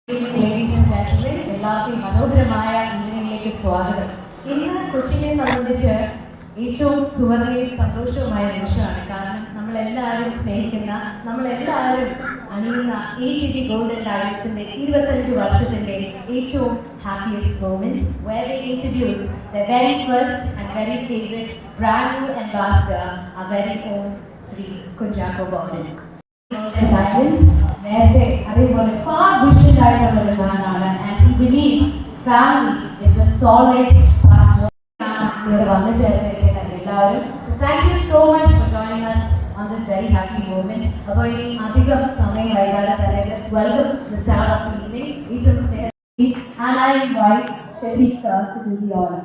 Ladies and gentlemen, എല്ലാവർക്കും മനോഹരമായ ഈവനിംഗിലേക്ക് സ്വാഗതം. ഇന്ന് കൊച്ചിനെ സംബന്ധിച്ച് ഏറ്റവും സുവർണ്ണയും സന്തോഷവുമായ നിമിഷമാണ്. കാരണം നമ്മളെല്ലാവരും സ്നേഹിക്കുന്ന, നമ്മളെല്ലാവരും അണിയുന്ന AGD ഗോൾഡൻ ഡയമണ്ട്സിന്റെ 25 വർഷത്തിന്റെ ഏറ്റവും happiest moment where they introduce their very first and very favorite brand new ambassador, our very own Sri Kunjako Gordon. നേരത്തെ അതേപോലെ far vision ആയിട്ടുള്ള ഒരു മാനാണ്. And he believes family is the solid ഇവിടെ വന്നു ചേർന്നിരിക്കുന്ന എല്ലാവരും. So thank you so much for joining us on this very happy moment. അപ്പോൾ ഇനി അധികം സമയം വൈകാതെ തന്നെ let's welcome the star of the evening, and I invite Shafiq sir to do the honor.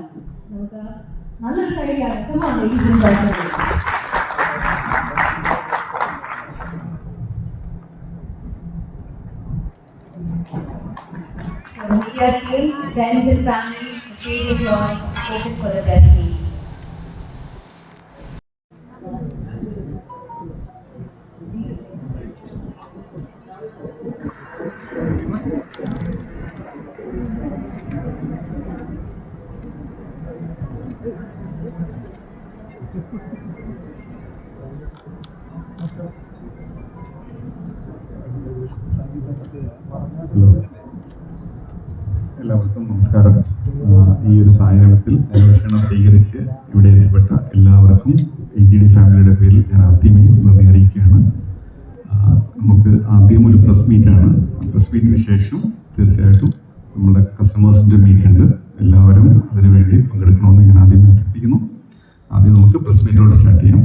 നമുക്ക് നല്ലൊരു കഴിയാണ്. Come on ladies and gentlemen. So the media team, friends and family, the stage is yours. Open for the best seat. എല്ലാവർക്കും നമസ്കാരം. ഈ ഒരു സായാഹ്നത്തിൽ ക്ഷണം സ്വീകരിച്ച് ഇവിടെ എത്തിപ്പെട്ട എല്ലാവർക്കും AGD ഫാമിലിയുടെ പേരിൽ ഞാൻ ആദ്യമേ നന്ദി അറിയിക്കുകയാണ്. നമുക്ക് ആദ്യം ഒരു പ്രസ് മീറ്റാണ്. പ്രസ് മീറ്റിന് ശേഷം തീർച്ചയായിട്ടും നമ്മുടെ കസ്റ്റമേഴ്സിൻ്റെ മീറ്റ് ഉണ്ട്. എല്ലാവരും അതിനുവേണ്ടി പങ്കെടുക്കണമെന്ന് ഞാൻ ആദ്യമേ അഭ്യർത്ഥിക്കുന്നു. ആദ്യം നമുക്ക് പ്രസ് മീറ്റോട് സ്റ്റാർട്ട് ചെയ്യാം.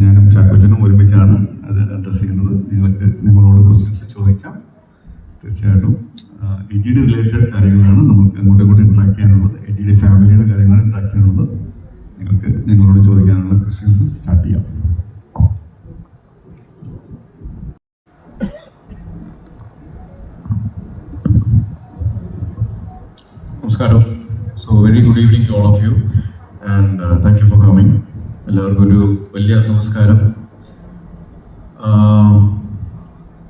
ഞാനും ചാക്കോച്ചനും ഒരുമിച്ചാണ് അത് അഡ്രസ്സ് ചെയ്യുന്നത്. നിങ്ങളോട് ക്വസ്റ്റ്യൻസ് ചോദിക്കാം. തീർച്ചയായിട്ടും AGD റിലേറ്റഡ് കാര്യങ്ങളാണ് നമുക്ക് അങ്ങോട്ടും ഇങ്ങോട്ടും ഇൻട്രാക്ട് ചെയ്യാനുള്ളത്. AGD ഫാമിലിയുടെ കാര്യങ്ങളാണ് ഇൻട്രാക്ട് ചെയ്യാനുള്ളത്. നിങ്ങൾക്ക് ഞങ്ങളോട് ചോദിക്കാനുള്ള ക്വസ്റ്റ്യൻസ് സ്റ്റാർട്ട് ചെയ്യാം. നമസ്കാരം. So very good evening to all of you and thank you for coming. എല്ലാവർക്കും ഒരു വലിയ നമസ്കാരം.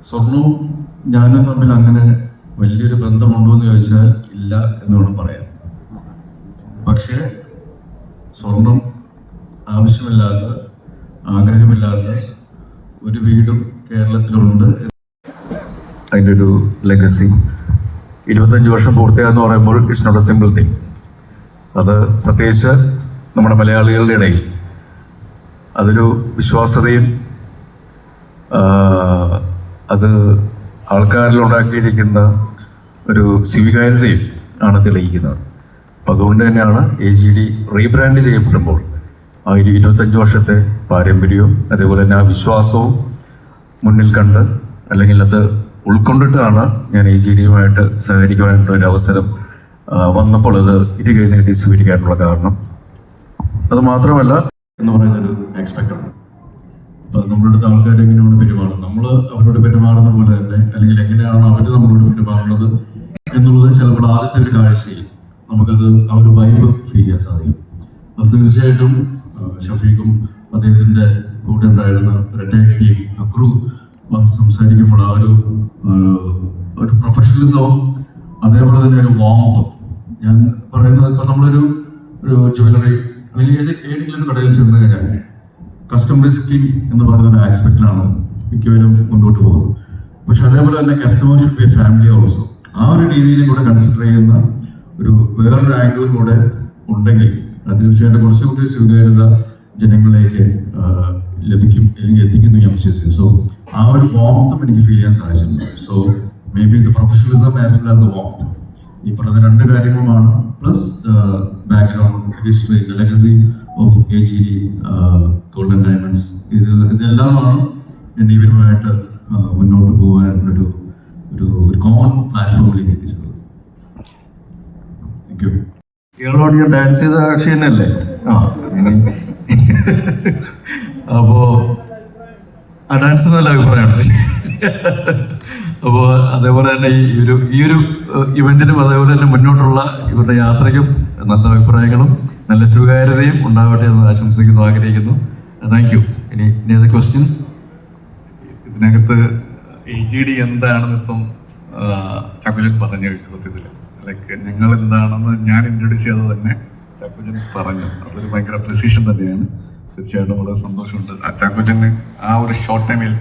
സ്വർണവും ഞാനും തമ്മിൽ അങ്ങനെ വലിയൊരു ബന്ധമുണ്ടോ എന്ന് ചോദിച്ചാൽ ഇല്ല എന്ന് വേണം പറയാം. പക്ഷേ സ്വർണം ആവശ്യമില്ലാത്ത, ആഗ്രഹമില്ലാത്ത ഒരു വീടും കേരളത്തിലുണ്ട്. അതിൻ്റെ ഒരു ലെഗസി 25 വർഷം പൂർത്തിയായെന്ന് പറയുമ്പോൾ it's not a simple thing. അത് പ്രത്യേകിച്ച് നമ്മുടെ മലയാളികളുടെ ഇടയിൽ അതൊരു വിശ്വാസ്യതയും അത് ആൾക്കാരിൽ ഉണ്ടാക്കിയിരിക്കുന്ന ഒരു സ്വീകാര്യതയും ആണ് തെളിയിക്കുന്നത്. അപ്പം അതുകൊണ്ട് തന്നെയാണ് AGD റീബ്രാൻഡ് ചെയ്യപ്പെടുമ്പോൾ ആ 25 വർഷത്തെ പാരമ്പര്യവും അതേപോലെ തന്നെ ആ വിശ്വാസവും മുന്നിൽ കണ്ട് അല്ലെങ്കിൽ അത് ഉൾക്കൊണ്ടിട്ടാണ് ഞാൻ AGDയുമായിട്ട് സഹകരിക്കുവാനുള്ള ഒരു അവസരം വന്നപ്പോൾ അത് ഇരുകൈ നീട്ടി സ്വീകരിക്കാനുള്ള കാരണം. അത് മാത്രമല്ല എന്ന് പറയുന്നൊരു എക്സ്പെക്റ്റ് ഉണ്ട്. അപ്പോൾ നമ്മുടെ അടുത്ത ആൾക്കാർ എങ്ങനെയാണ് പെരുമാറുന്നത്, നമ്മൾ അവരോട് പെരുമാറുന്ന പോലെ തന്നെ അല്ലെങ്കിൽ എങ്ങനെയാണ് അവർ നമ്മളോട് പെരുമാറുന്നത് എന്നുള്ളത് ചിലപ്പോൾ ആദ്യത്തെ ഒരു കാഴ്ചയിൽ നമുക്കത് ആ ഒരു വൈബ് ഫീൽ ചെയ്യാൻ സാധിക്കും. അത് തീർച്ചയായിട്ടും ഷഫീഖും അദ്ദേഹത്തിൻ്റെ കൂടെ ഉണ്ടായിരുന്ന റിട്ടയർഡ് ടീം ക്രൂ വന്ന് സംസാരിക്കുമ്പോൾ ആ ഒരു പ്രൊഫഷണലിസവും അതേപോലെ തന്നെ ഒരു വാമത്തും. ഞാൻ പറയുന്നത് ഇപ്പം നമ്മളൊരു ജ്വല്ലറി അല്ലെങ്കിൽ ഏതെങ്കിലും കടയിൽ ചെന്ന് കഴിഞ്ഞാൽ കസ്റ്റമർ സ്കീം എന്ന് പറയുന്ന ഒരു ആസ്പെക്റ്റിലാണ് മിക്കവരും മുന്നോട്ട് പോകുന്നത്. പക്ഷെ അതേപോലെ തന്നെ customer should be A family also. ആ ഒരു രീതിയിലും കൂടെ കൺസിഡർ ചെയ്യുന്ന വേറൊരു ആംഗിളും കൂടെ ഉണ്ടെങ്കിൽ അത് തീർച്ചയായിട്ടും കുറച്ചുകൂടി സ്വീകാര്യത ജനങ്ങളിലേക്ക് ലഭിക്കും അല്ലെങ്കിൽ എത്തിക്കുന്നു ഞാൻ വിശ്വസിക്കുന്നു. സോ ആ ഒരു വാമത്തും എനിക്ക് ഫീൽ ചെയ്യാൻ സാധിച്ചിട്ടുണ്ട്. So maybe the professionalism as well as the warmth. ഈ പറഞ്ഞ രണ്ട് കാര്യങ്ങളുമാണ്. Plus the background, history, the legacy of AGD golden diamonds. ഇതെല്ലാമാണ് എന്നെ ഇവരുമായിട്ട് മുന്നോട്ട് പോകാനുള്ളൊരു ഒരു കോമൺ പ്ലാറ്റ്ഫോമിലേക്ക് എത്തിച്ചത്. Thank you. ഇയാളോട് ഞാൻ ഡാൻസ് ചെയ്ത അക്ഷയ തന്നെയല്ലേ? അപ്പോൾ ആ ഡാൻസ് നല്ല അഭിപ്രായമാണ്. അപ്പോൾ അതേപോലെ തന്നെ ഈ ഒരു ഇവന്റിനും അതേപോലെ തന്നെ മുന്നോട്ടുള്ള ഇവരുടെ യാത്രയ്ക്കും നല്ല അഭിപ്രായങ്ങളും നല്ല സ്വീകാര്യതയും ഉണ്ടാവട്ടെ എന്ന് ആശംസിക്കുന്നു, ആഗ്രഹിക്കുന്നു. Thank you. ഇനി ക്വസ്റ്റ്യൻസ് ഇതിനകത്ത് AGD എന്താണെന്ന് ഇപ്പം ചാക്കോച്ചൻ പറഞ്ഞു കഴിഞ്ഞു. സത്യത്തിൽ ലൈക്ക് ഞങ്ങൾ എന്താണെന്ന് ഞാൻ ഇൻട്രൊഡ്യൂസ് ചെയ്തത് തന്നെ ചാക്കോച്ചൻ പറഞ്ഞു. അതൊരു ഭയങ്കര പ്രിസിഷൻ തന്നെയാണ്. തീർച്ചയായിട്ടും വളരെ സന്തോഷമുണ്ട്. ചാക്കോച്ചന് ആ ഒരു ഷോർട്ട് ടൈമിൽ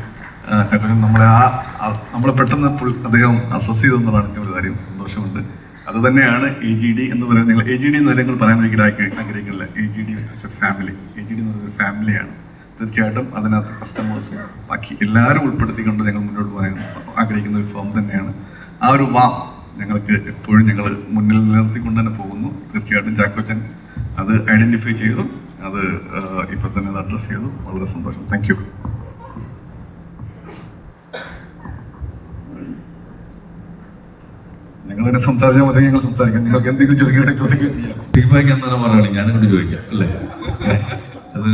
ചാക്കോച്ചൻ നമ്മളെ പെട്ടെന്ന് അദ്ദേഹം അസസ് ചെയ്തെന്നുള്ളതാണ് എൻ്റെ ഒരു കാര്യം. സന്തോഷമുണ്ട്. അത് തന്നെയാണ് AGD എന്ന് പറയുന്നത്. നിങ്ങൾ AGD എന്ന് ഞങ്ങൾ പറയാൻ ഭയങ്കര ആഗ്രഹിക്കുന്നില്ല. AGD is A family. AGD എന്ന് പറയുന്നത് ഒരു ഫാമിലിയാണ്. തീർച്ചയായിട്ടും അതിനകത്ത് കസ്റ്റമേഴ്സും ബാക്കി എല്ലാവരും ഉൾപ്പെടുത്തിക്കൊണ്ട് ഞങ്ങൾ മുന്നോട്ട് പോകാൻ ആഗ്രഹിക്കുന്ന ഒരു ഫേം തന്നെയാണ്. ആ ഒരു ഞങ്ങൾക്ക് എപ്പോഴും ഞങ്ങൾ മുന്നിൽ നിലനിർത്തിക്കൊണ്ട് തന്നെ പോകുന്നു. തീർച്ചയായിട്ടും ചാക്കോച്ചൻ അത് ഐഡന്റിഫൈ ചെയ്തു, അത് ഇപ്പൊ തന്നെ അത് അഡ്രസ് ചെയ്തു. വളരെ സന്തോഷം. Thank you. ഞങ്ങളതിനെ സംസാരിച്ചാൽ മതി. ഞങ്ങൾ സംസാരിക്കാം. നിങ്ങൾക്ക് എന്തെങ്കിലും ചോദിക്കുകയാണെങ്കിൽ ചോദിക്കുകയും ചെയ്യാം. ഫീഡ്ബാക്ക് എന്നാണ് പറയുകയാണെങ്കിൽ ഞാനും കൂടി ചോദിക്കാം അല്ലേ? അത്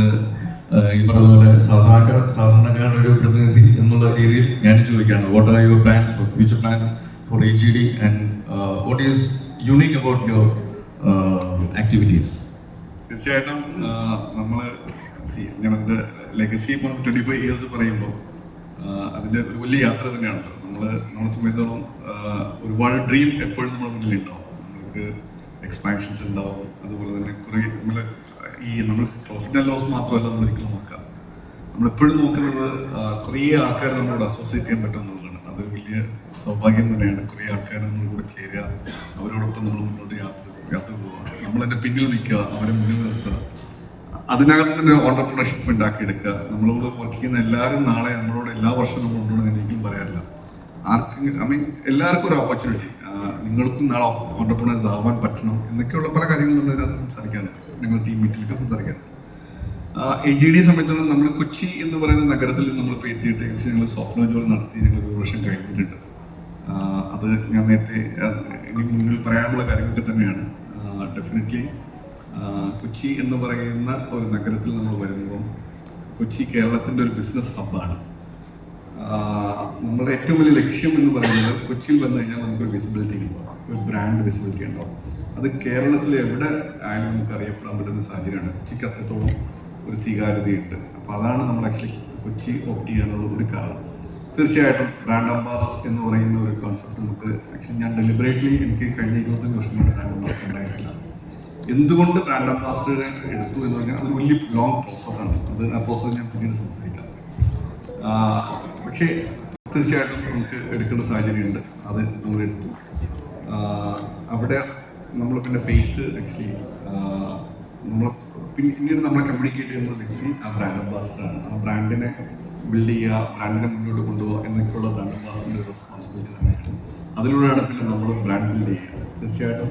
ഈ പറഞ്ഞ പോലെ സാധാരണക്കാരുടെ ഒരു പ്രതിനിധി എന്നുള്ള രീതിയിൽ ഞാൻ ചോദിക്കുകയാണ്. What are your plans for future plans for AGD and what is unique about your activities? തീർച്ചയായിട്ടും നമ്മൾ ഞാനതിൻ്റെ ലെഗസി 25 ഇയേഴ്സ് പറയുമ്പോൾ അതിൻ്റെ ഒരു വലിയ യാത്ര തന്നെയാണ്. നമ്മളെ സംബന്ധിച്ചോളം ഒരുപാട് ഡ്രീം എപ്പോഴും നമ്മുടെ മുന്നിലുണ്ടാവും. നമുക്ക് എക്സ്പാൻഷൻസ് ഉണ്ടാവും. അതുപോലെ തന്നെ കുറേ നമ്മൾ പ്രോഫിറ്റ് ആൻഡ് ലോസ് മാത്രമല്ല നമ്മൾ ഒരിക്കലും നോക്കാം. നമ്മളെപ്പോഴും നോക്കുന്നത് കുറേ ആൾക്കാർ നമ്മളോട് അസോസിയേറ്റ് ചെയ്യാൻ പറ്റുമെന്നുള്ളതാണ്. അതൊരു വലിയ സൗഭാഗ്യം തന്നെയാണ്. കുറേ ആൾക്കാർ നമ്മുടെ കൂടെ ചേരുക, അവരോടൊപ്പം നമ്മൾ മുന്നോട്ട് യാത്ര പോവുക, നമ്മളതിൻ്റെ പിന്നിൽ നിൽക്കുക, അവരെ മുന്നിൽ നിർത്തുക, അതിനകത്ത് തന്നെ ഓണ്ടർപ്രണർഷിപ്പ് ഉണ്ടാക്കിയെടുക്കുക. നമ്മളോട് വർക്ക് ചെയ്യുന്ന എല്ലാവരും നാളെ നമ്മളോട് എല്ലാ വർഷവും നമ്മളോട് ഞാൻ ഒരിക്കലും പറയാറില്ല. എല്ലാവർക്കും ഒരു ഓപ്പർച്യൂണിറ്റി. നിങ്ങൾക്കും നാളെ ഓണ്ടർപ്രണേഴ്സ് ആവാൻ പറ്റണം എന്നൊക്കെയുള്ള പല കാര്യങ്ങളും നമ്മൾ ഇതിനകത്ത് സംസാരിക്കാറുണ്ട്. ഞങ്ങൾ ടീം മീറ്റിലൊക്കെ സംസാരിക്കാറുണ്ട്. AGD സംബന്ധിച്ചിടത്തോളം നമ്മൾ കൊച്ചി എന്ന് പറയുന്ന നഗരത്തിൽ നമ്മളിപ്പോൾ എത്തിയിട്ട് ഏകദേശം ഞങ്ങൾ സോഫ്റ്റ് ലോഞ്ച് നടത്തി ഞങ്ങൾ 1 വർഷം കഴിഞ്ഞിട്ടുണ്ട്. അത് ഞാൻ നേരത്തെ എനിക്ക് മുന്നിൽ പറയാനുള്ള കാര്യങ്ങളൊക്കെ തന്നെയാണ്. ഡെഫിനറ്റ്ലി കൊച്ചി എന്ന് പറയുന്ന ഒരു നഗരത്തിൽ നമ്മൾ വരുമ്പോൾ കൊച്ചി കേരളത്തിൻ്റെ ഒരു ബിസിനസ് ഹബ്ബാണ്. നമ്മുടെ ഏറ്റവും വലിയ ലക്ഷ്യം എന്ന് പറയുന്നത് കൊച്ചിയിൽ വന്നു കഴിഞ്ഞാൽ നമുക്കൊരു വിസിബിലിറ്റി ഉണ്ടാവും, ഒരു ബ്രാൻഡ് വിസിബിലിറ്റി ഉണ്ടാവും. അത് കേരളത്തിൽ എവിടെ ആയാലും നമുക്ക് അറിയപ്പെടാൻ പറ്റുന്ന സാഹചര്യമാണ്. കൊച്ചിക്ക് അത്രത്തോളം ഒരു സ്വീകാര്യതയുണ്ട്. അപ്പോൾ അതാണ് നമ്മൾ ആക്ച്വലി കൊച്ചി ഓപ്റ്റ് ചെയ്യാനുള്ള ഒരു കാരണം. തീർച്ചയായിട്ടും ബ്രാൻഡ് അംബാസ് എന്ന് പറയുന്ന ഒരു കോൺസെപ്റ്റ് നമുക്ക് ആക്ച്വലി ഞാൻ ഡെലിബറേറ്റ്ലി എനിക്ക് കഴിഞ്ഞ 25 വർഷമായിട്ട് ബ്രാൻഡ് അംബാസിഡർ ഉണ്ടായിട്ടില്ല. എന്തുകൊണ്ട് ബ്രാൻഡ് അംബാസിഡറെ എടുത്തു എന്ന് പറഞ്ഞാൽ അത് വലിയ ലോങ് പ്രോസസ്സാണ്. അത് ആ പ്രോസസ്സ് ഞാൻ പിന്നീട് സംസാരിക്കാം. പക്ഷേ തീർച്ചയായിട്ടും നമുക്ക് എടുക്കേണ്ട സാഹചര്യമുണ്ട്. അത് നമ്മൾ എടുത്തു. അവിടെ നമ്മൾ പിന്നെ ഫേസ് ആക്ച്വലി നമ്മൾ പിന്നീട് നമ്മളെ കമ്മ്യൂണിക്കേറ്റ് ചെയ്യുന്ന വ്യക്തി ആ ബ്രാൻഡ് അംബാസിഡറാണ്. ആ ബ്രാൻഡിനെ ബിൽഡ് ചെയ്യുക, ബ്രാൻഡിനെ മുന്നോട്ട് കൊണ്ടുപോകുക എന്നൊക്കെയുള്ള ബ്രാൻഡ് അംബാസിഡറിൻ്റെ ഒരു റെസ്പോൺസിബിലിറ്റി തന്നെയാണ്. അതിലൂടെയാണ് പിന്നെ നമ്മൾ ബ്രാൻഡ് ബിൽഡ് ചെയ്യുക. തീർച്ചയായിട്ടും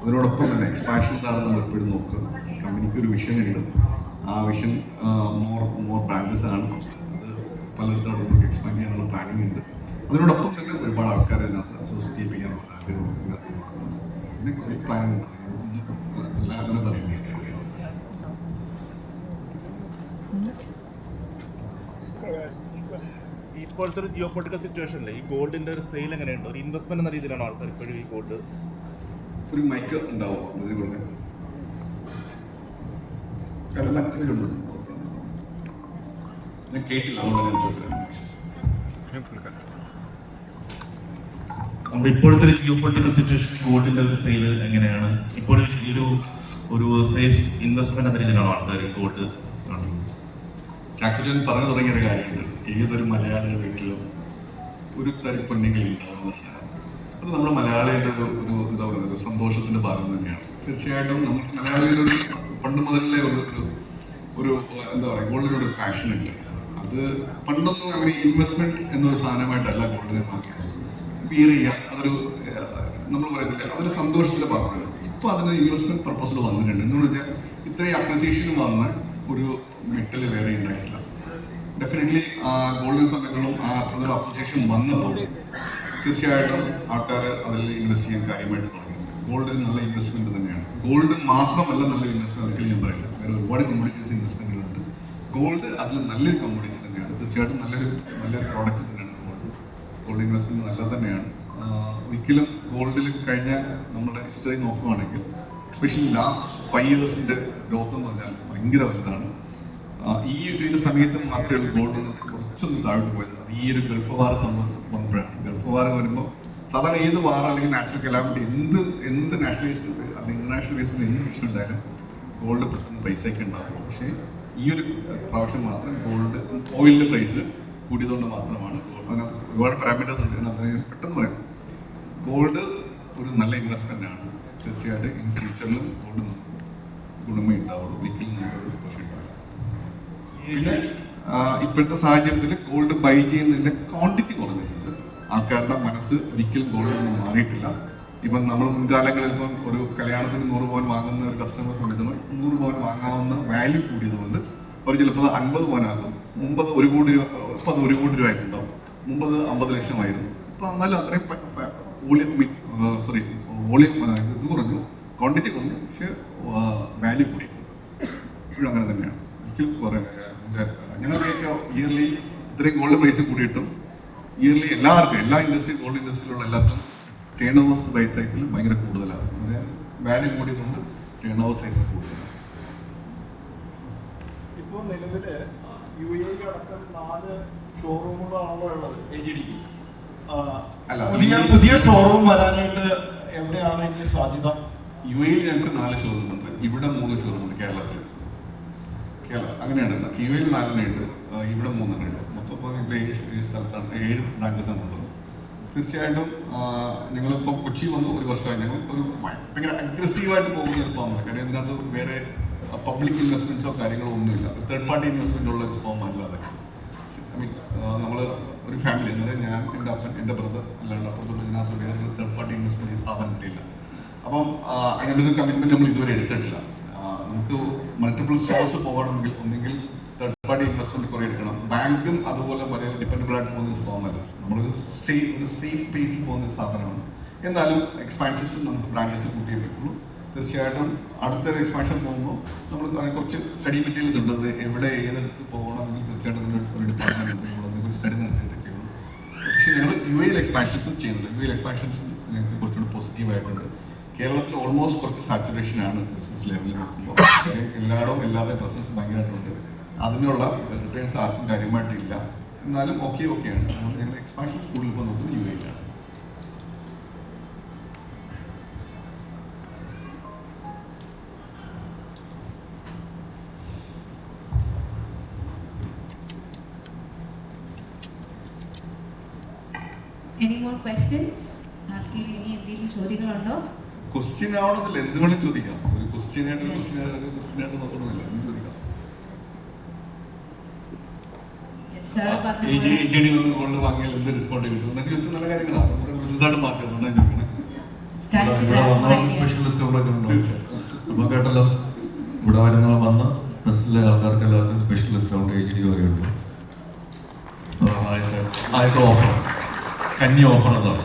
അതിനോടൊപ്പം തന്നെ എക്സ്പാൻഷൻസാണ് നമ്മൾ എപ്പോഴും നോക്കുക. കമ്പനിക്ക് ഒരു വിഷൻ ഉണ്ട്. ആ വിഷൻ മോർ ബ്രാൻഡസ് ആണ്. അത് പലയിടത്തോടെ നമുക്ക് എക്സ്പാൻഡ് ചെയ്യാനുള്ള പ്ലാനിങ് ഉണ്ട്. അതിനോടൊപ്പം തന്നെ ഒരുപാട് ആൾക്കാരെ അതിനകത്ത് അസോസിയേറ്റ് ചെയ്യിപ്പിക്കാനുള്ള ആഗ്രഹം പിന്നെ കുറേ പ്ലാനിങ് ഉണ്ട്. എല്ലാവരും പറയുന്നത് ഇപ്പോഴത്തെ ഒരു ജിയോ പൊളിറ്റിക്കൽ സിറ്റുവേഷനിൽ ഈ ഗോൾഡിന്റെ ഒരു സെയിൽ എങ്ങനെയുണ്ട്? ഒരു ഇൻവെസ്റ്റ്മെന്റ് എന്ന രീതിയിലാണ് ആൾക്കാർ ഇപ്പോഴും ഈ ഗോൾഡ് ഒരു മൈക്ക് ഉണ്ടാവും അതിനുകൊണ്ട് ഞാൻ കേട്ടില്ല. അതുകൊണ്ട് ഞാൻ ചോദിക്കാം. നമ്മുടെ ഇപ്പോഴത്തെ ഒരു ജിയോ പൊളിറ്റിക്കൽ സിറ്റുവേഷൻ ഗോൾഡിന്റെ ഒരു സെയിൽ എങ്ങനെയാണ്? ഇപ്പോൾ ഒരു സേഫ് ഇൻവെസ്റ്റ്മെന്റ് എന്ന രീതിയിലാണ് ആൾക്കാർ ഗോൾഡ് കാണുന്നത്. ചാക്കോച്ചൻ പറഞ്ഞു തുടങ്ങിയൊരു കാര്യമുണ്ട്. ഏതൊരു മലയാളിയുടെ വീട്ടിലും ഒരു തരി പൊന്നെങ്കിലും ഉണ്ടാകുന്ന സാധനം. അത് നമ്മുടെ മലയാളിയുടെ ഒരു എന്താ പറയുക ഒരു സന്തോഷത്തിൻ്റെ ഭാഗം തന്നെയാണ്. തീർച്ചയായിട്ടും നമ്മൾ മലയാളിയുടെ ഒരു പണ്ട് മുതലേ ഒരു എന്താ പറയുക ഗോൾഡിനൊരു പാഷൻ ഉണ്ട്. അത് പണ്ടൊന്നും അങ്ങനെ ഇൻവെസ്റ്റ്മെൻറ്റ് എന്നൊരു സാധനമായിട്ടല്ല ഗോൾഡിനെ മാറ്റിയത്. വിയർ ചെയ്യുക അതൊരു നമ്മൾ പറയത്തില്ല അതൊരു സന്തോഷത്തിൻ്റെ ഭാഗമാണ്. ഇപ്പോൾ അതിന് ഇൻവെസ്റ്റ്മെൻറ്റ് പർപ്പസിൽ വന്നിട്ടുണ്ട്. എന്ന് വെച്ചാൽ ഇത്രയും അപ്രിസിയേഷൻ വന്ന ഒരു മെറ്റൽ വേറെ ഉണ്ടായിട്ടില്ല. ഡെഫിനറ്റ്ലി ഗോൾഡിനെ സംബന്ധിച്ചിടത്തോളം ആ അത്ര അപ്രിസിയേഷൻ വന്നപ്പോൾ തീർച്ചയായിട്ടും ആൾക്കാർ അതിൽ ഇൻവെസ്റ്റ് ചെയ്യാൻ കാര്യമായിട്ട് തുടങ്ങി. ഗോൾഡ് ഒരു നല്ല ഇൻവെസ്റ്റ്മെൻറ്റ് തന്നെയാണ്. ഗോൾഡ് മാത്രമല്ല നല്ല ഇൻവെസ്റ്റ്മെൻറ്റ് ഒരിക്കലും ഞാൻ പറയില്ല. വേറെ ഒരുപാട് കമ്മോഡിറ്റീസ് ഇൻവെസ്റ്റ്മെൻറ്റുകളുണ്ട്. ഗോൾഡ് അതിൽ നല്ലൊരു കമ്മോഡിറ്റി തന്നെയാണ്. തീർച്ചയായിട്ടും നല്ലൊരു പ്രോഡക്റ്റ് തന്നെയാണ് ഗോൾഡ് ഇൻവെസ്റ്റ്മെൻറ്റ് നല്ലത് തന്നെയാണ്. ഒരിക്കലും ഗോൾഡിൽ കഴിഞ്ഞ നമ്മുടെ ഹിസ്റ്ററി നോക്കുകയാണെങ്കിൽ എസ്പെഷ്യലി ലാസ്റ്റ് 5 ഇയേഴ്സിൻ്റെ ഗ്രോത്ത് എന്ന് പറഞ്ഞാൽ ഭയങ്കര വലുതാണ്. ഈ ഒരു സമയത്ത് മാത്രമേ ഗോൾഡ് കുറച്ചൊന്ന് താഴോട്ട് പോയത്. അത് ഈ ഒരു ഗൾഫ് വാർ സംഭവം വന്നപ്പോഴാണ്. ഗൾഫ് വാർ വരുമ്പോൾ സാധാരണ ഏത് വാർ അല്ലെങ്കിൽ നാച്ചുറൽ കലാമിറ്റി എന്ത് നാഷണലൈസ് അല്ലെങ്കിൽ ഇന്റർനാഷണൽ ബേസിൽ എന്ത് പ്രശ്നം ഉണ്ടായാലും ഗോൾഡ് പെട്ടെന്ന് പൈസയൊക്കെ ഉണ്ടാകും. പക്ഷേ ഈ ഒരു പ്രാവശ്യം മാത്രം ഗോൾഡ് ഓയിലിൻ്റെ പ്രൈസ് കൂടിയതുകൊണ്ട് മാത്രമാണ് അതിനകത്ത് ഒരുപാട് പാരാമീറ്റേഴ്സ് ഉണ്ട്. അതിനകത്ത് പെട്ടെന്ന് പറയാം, ഗോൾഡ് ഒരു നല്ല ഇൻവെസ്റ്റ്മെൻ്റ് ആണ്. തീർച്ചയായിട്ടും ഇൻ ഫ്യൂച്ചറിലും ഗോൾഡ് ഗുണമേ ഉണ്ടാവുള്ളൂ, ഒരിക്കലും നമുക്കൊരു ദോഷം ഉണ്ടാവില്ല. പിന്നെ ഇപ്പോഴത്തെ സാഹചര്യത്തിൽ ഗോൾഡ് ബൈ ചെയ്യുന്നതിൻ്റെ ക്വാണ്ടിറ്റി കുറഞ്ഞിട്ടുണ്ട്. ആൾക്കാരുടെ മനസ്സ് ഒരിക്കലും ഗോൾഡിൽ നിന്ന് മാറിയിട്ടില്ല. ഇപ്പം നമ്മൾ മുൻകാലങ്ങളിൽ ഇപ്പം ഒരു കല്യാണത്തിന് 100 പവൻ വാങ്ങുന്ന ഒരു കസ്റ്റമർ സമയത്ത് 100 പവൻ വാങ്ങാവുന്ന വാല്യൂ കൂടിയതുകൊണ്ട് അവർ ചിലപ്പോൾ 50 പവനാകും. മുമ്പ് അത് 1 കോടി രൂപ, ഇപ്പം അത് 1 കോടി രൂപ ആയിട്ടുണ്ടാവും. മുമ്പ് അത് 50 ലക്ഷമായിരുന്നു. ഇപ്പം എന്നാലും അത്രയും വോളിയം ഇത് കുറഞ്ഞു, ക്വാണ്ടിറ്റി കുറഞ്ഞു, പക്ഷേ വാല്യൂ കൂടി. ഇപ്പോഴും അങ്ങനെ തന്നെയാണ്. ഒരിക്കലും ഞങ്ങൾക്ക് ഇയർലി ഇത്രയും ഗോൾഡ് പ്രൈസ് കൂടിയിട്ടും ഇയർലി എല്ലാവർക്കും എല്ലാ ഗോൾഡ് ഇൻഡസ്ട്രിയിലുള്ള എല്ലാവർക്കും ടേൺ ഓവേഴ്സ് ബൈ സൈസിൽ ഭയങ്കര കൂടുതലാണ്. അങ്ങനെ വാല്യൂ കൂടിയതുകൊണ്ട് ടേൺ ഓവർ സൈസ് കൂടുതലാണ്. ഇപ്പോൾ നിലവിൽ UAE അടക്കം 4 ഷോറൂമുകളാണല്ലോ ഉള്ളത് AGDക്ക്. പുതിയ ഷോറൂം വരാനായിട്ട് എവിടെയാണ് ഇതിന് സാധ്യത? UAE ഞങ്ങൾക്ക് 4 ഷോറൂമുണ്ട്, ഇവിടെ 3 ഷോറൂമുണ്ട്. കേരളത്തിൽ അങ്ങനെയാണ്. UAE 4 ഉണ്ട്, ഇവിടെ 3 ഉണ്ട്. മൊത്തം ഇപ്പോൾ ഞങ്ങൾ 7 സ്ഥലത്താണ്, 7 ബ്രാഞ്ചസാണ് ഉള്ളത്. തീർച്ചയായിട്ടും ഞങ്ങളിപ്പോൾ കൊച്ചി വന്നു 1 വർഷമായി. ഞങ്ങൾ ഒരു ഭയങ്കര അഗ്രസീവായിട്ട് പോകുന്ന ഒരു ഫോമാണ്. കാര്യം ഇതിനകത്ത് വേറെ പബ്ലിക് ഇൻവെസ്റ്റ്മെൻറ്റ്സോ കാര്യങ്ങളോ ഒന്നുമില്ല. തേർഡ് പാർട്ടി ഇൻവെസ്റ്റ്മെൻ്റ് ഉള്ള ഒരു ഫോം അല്ല അതൊക്കെ. നമ്മൾ ഒരു ഫാമിലി, അതായത് ഞാൻ, എൻ്റെ അപ്പൻ, എൻ്റെ ബ്രദർ, അല്ലാണ്ട് അപ്പുറത്തുള്ള ഇതിനകത്ത് വേറൊരു തേർഡ് പാർട്ടി ഇൻവെസ്റ്റ്മെൻറ്റ് ഈ സ്ഥാപനത്തിലില്ല. അപ്പം അങ്ങനെ ഒരു കമ്മിറ്റ്മെൻറ്റ് നമ്മൾ ഇതുവരെ എടുത്തിട്ടില്ല. നമുക്ക് മൾട്ടിപ്പിൾ സ്റ്റോഴ്സ് പോകണമെങ്കിൽ ഒന്നെങ്കിൽ തേർഡ് പാർട്ടി ഇൻവെസ്റ്റ്മെൻറ്റ് കുറേ എടുക്കണം. ബാങ്കും അതുപോലെ വളരെ ഡിപ്പെൻഡബിൾ ആയിട്ട് പോകുന്ന ഒരു ഫോമല്ല. നമ്മളൊരു സേഫ് ബേസിൽ പോകുന്ന ഒരു സ്ഥാപനമാണ്. എന്നാലും എക്സ്പാൻഷൻസ് നമുക്ക് ബ്രാഞ്ചസ് കൂട്ടിയേ പറ്റുള്ളൂ. തീർച്ചയായിട്ടും അടുത്തൊരു എക്സ്പാൻഷൻ പോകുമ്പോൾ നമ്മൾ കുറച്ച് സ്റ്റഡി മെറ്റീരിയൽസ് ഉണ്ട്. അത് എവിടെ ഏതെടുത്ത് പോകണമെങ്കിൽ തീർച്ചയായിട്ടും അതിൻ്റെ ഒരു ഡിപ്പാർട്ട്മെൻറ്റ് ഉണ്ട്, അതിനൊരു സ്റ്റഡി നടത്തിയിട്ട് ചെയ്യുള്ളൂ. പക്ഷേ ഞങ്ങൾ UAE എക്സ്പാൻഷൻസും ചെയ്യുന്നുണ്ട്. UAE എക്സ്പാൻഷൻസ് ഞങ്ങൾക്ക് കുറച്ചുകൂടി പോസിറ്റീവായിട്ടുണ്ട്. കേരളത്തിൽ ഓൾമോസ്റ്റ് കുറച്ച് സാച്ചുറേഷനാണ് ബിസിനസ് ലെവലിൽ നോക്കുമ്പോൾ. എല്ലായിടവും എല്ലാവരുടെയും പ്രസൻസ് ഭയങ്കരമായിട്ടുണ്ട്. അതിനുള്ള റിട്ടേൺസ് ആർക്കും കാര്യമായിട്ടില്ല. എന്നാലും ഓക്കെയാണ്. അതുകൊണ്ട് ഞങ്ങൾ എക്സ്പാൻഷൻ സ്കൂളിൽ ഇപ്പോൾ നോക്കുന്നത് UAE-ലാണ്. Any more questions? ആർക്കെങ്കിലും ഇനി എന്തെങ്കിലും ചോദ്യങ്ങളുണ്ടോ? ക്വസ്റ്റ്യൻ ആവണമെന്നില്ല, എന്ത് വേണം ചോദിക്കാം. ഒരു ക്വസ്റ്റ്യനായിട്ട് നോക്കണമെന്നില്ല, എന്ത് ചോദിക്കാം. AGD വന്ന് കൊണ്ട് വാങ്ങിയാൽ എന്ത് ഡിസ്കൗണ്ട് കിട്ടും എന്നൊക്കെ ചോദിച്ചാൽ നല്ല കാര്യങ്ങളാണ്. നമ്മുടെ ബിസിനസ്സായിട്ട് മാറ്റി അതുകൊണ്ടാണ് ചോദിക്കുന്നത്. സ്പെഷ്യൽ ഡിസ്കൗണ്ട് ഒക്കെ ഉണ്ടോ? അപ്പോൾ കേട്ടല്ലോ, ഇവിടെ വന്ന ബസ്സിലെ ആൾക്കാർക്ക് എല്ലാവർക്കും സ്പെഷ്യൽ ഡിസ്കൗണ്ട് AGD വരെയുണ്ട്. ആദ്യത്തെ ഓഫർ, കന്നി ഓഫർ അതാണ്.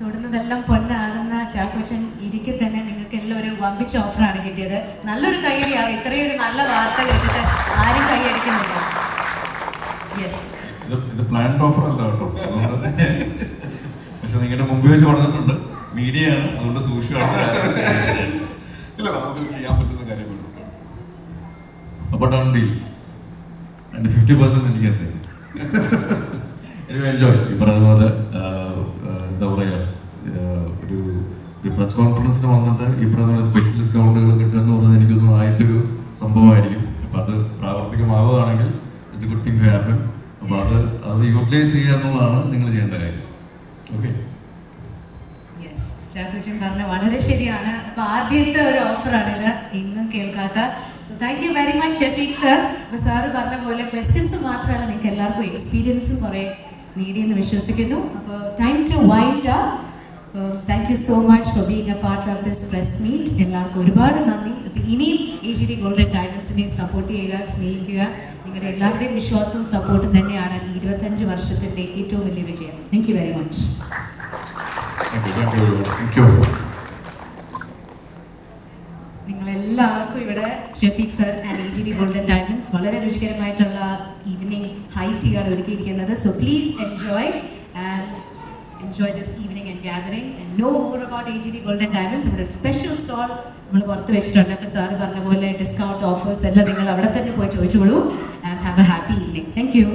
തൊടുന്നതെല്ലാം പൊന്നാകുന്ന ചാക്കോച്ചൻ ഇരിക്കെ തന്നെ നിങ്ങൾക്ക് എല്ലാം ഒരു വമ്പിച്ച ഓഫറാണ് കിട്ടിയത്. നല്ലൊരു കൈയടിയാവും. ഇത്രയും ഒരു നല്ല വാർത്ത കേട്ടിട്ട് ആരും കൈയടിക്കുന്നില്ല. ഇത് പ്ലാൻഡ് ഓഫർ അല്ല കേട്ടോ. പക്ഷെ നിങ്ങളുടെ മുമ്പ് വെച്ച് പറഞ്ഞിട്ടുണ്ട്, മീഡിയ ആണ്, അതുകൊണ്ട് സൂക്ഷിച്ചാണ്. ചെയ്യാൻ പറ്റുന്ന കാര്യങ്ങളുണ്ട്. അപ്പോൾ ഡൺ ഡീൽ. അതിന്റെ 50% എനിക്ക് എന്തെങ്കിലും എൻജോയ്. ഈ പറയുന്ന പോലെ എന്താ പറയുക, ഒരു പ്രസ് കോൺഫറൻസിന് വന്നിട്ട് ഈ പറയുന്ന സ്പെഷ്യൽ ഡിസ്കൗണ്ടുകൾ കിട്ടുക എന്ന് പറയുന്നത് എനിക്കൊന്നും ആയിട്ടൊരു സംഭവമായിരിക്കും. അപ്പം അത് പ്രാവർത്തികമാവുകയാണെങ്കിൽ it's a good thing to happen. അപ്പോൾ അത് യൂട്ടിലൈസ് ചെയ്യുക എന്നുള്ളതാണ് നിങ്ങൾ ചെയ്യേണ്ട കാര്യം. ഓക്കെ, ചാക്കോച്ചൻ പറഞ്ഞ വളരെ ശരിയാണ്. അപ്പൊ ആദ്യത്തെ ഒരു ഓഫറാണിത്, ഇന്നും കേൾക്കാത്ത. So thank you very much Shafeeq sir. അപ്പൊ സാറ് പറഞ്ഞ പോലെ ക്വസ്റ്റ്യൻസ് മാത്രമല്ല, നിങ്ങൾക്ക് എല്ലാവർക്കും എക്സ്പീരിയൻസും കുറെ നേടിയെന്ന് വിശ്വസിക്കുന്നു. അപ്പോൾ time to wind up. Thank you so much for being a part of this press meet. എല്ലാവർക്കും ഒരുപാട് നന്ദി. അപ്പോൾ ഇനിയും AGD ഗോൾഡൻ ഡയമണ്ട്സിനെ സപ്പോർട്ട് ചെയ്യുക, സ്നേഹിക്കുക. നിങ്ങളുടെ എല്ലാവരുടെയും വിശ്വാസവും സപ്പോർട്ടും തന്നെയാണ് ഈ 25 വർഷത്തിൻ്റെ ഏറ്റവും വലിയ വിജയം. Thank you very much. നിങ്ങളെല്ലാവർക്കും ഇവിടെ Shafeeq sir and AGD golden diamonds വളരെ രുചികരമായിട്ടുള്ള ഈവനിങ് ഹൈ ടീ ആണ് ഒരുക്കിയിരിക്കുന്നത്. So please enjoy this evening and gathering and no more about AGD golden diamonds. ഇവിടെ ഒരു സ്പെഷ്യൽ സ്റ്റോൾ നമ്മൾ പുറത്ത് വെച്ചിട്ടുണ്ട്. അപ്പോൾ സാറ് പറഞ്ഞ പോലെ ഡിസ്കൗണ്ട് ഓഫേഴ്സ് എല്ലാം നിങ്ങൾ അവിടെ തന്നെ പോയി ചോദിച്ചോളൂ. And have A happy evening. Thank you.